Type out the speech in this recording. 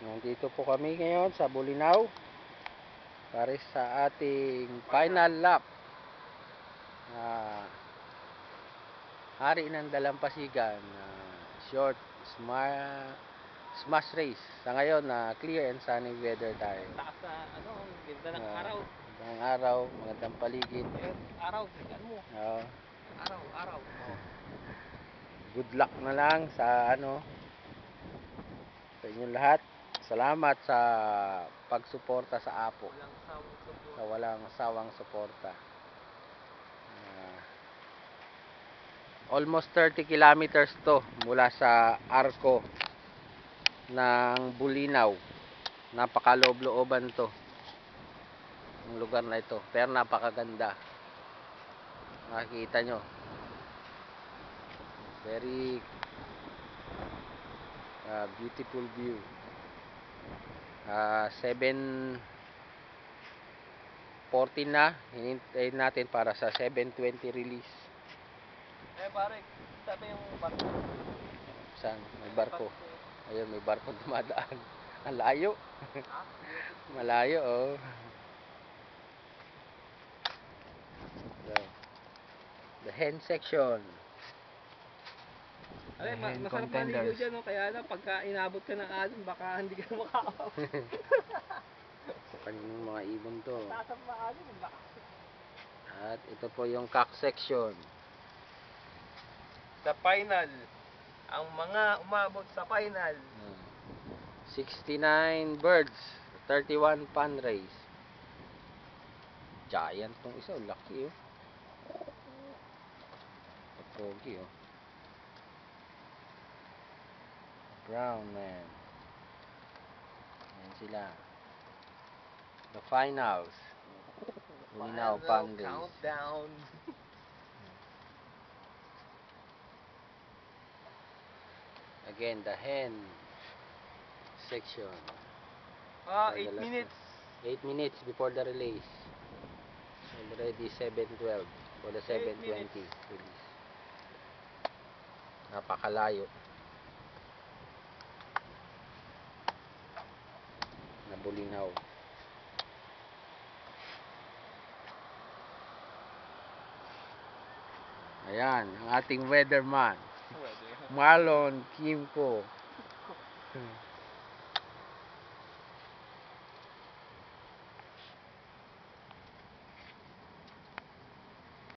Nandito po kami ngayon sa Bulinaw para sa ating final lap. Hari ng Dalampasigan, short smash race. Sa ngayon clear and sunny weather tayo. Taas na ganda ng araw. Magandang araw, magandang paligid. Araw, tignan mo. Araw. Good luck na lang sa sa inyong lahat. Salamat sa pagsuporta sa Apo. Sa walang sawang suporta. Almost 30 kilometers to mula sa arko ng Bulinaw. Napakaloob-looban to ang lugar na ito, pero napakaganda. Makikita nyo, very beautiful view. 7:14 na, hinintayin natin para sa 7:20 release. Pare, sabi yung barko. Saan? May barko. Ayun, may barko dumadaan. Ang layo. Malayo, oh. So, the hen section. Masarap maligo dyan, no? Kaya lang, pagka inabot ka ng alon, baka hindi ka makakapag. Kanyang mga ibon to. Taas ang maalon, At ito po yung cock section. Sa final, ang mga umabot sa final. 69 birds, 31 pan race. Giant tong isa, laki oh. Pogi oh. Brown man. Ayan sila. The finals. Bulinaw pan race. Countdown. Again, the hen section. 8 minutes. 8 minutes before the release. Already 7:12 for the 7:20 release. Napakalayo na Bulinaw. Ayan, ang ating weatherman, Marlon Kimco.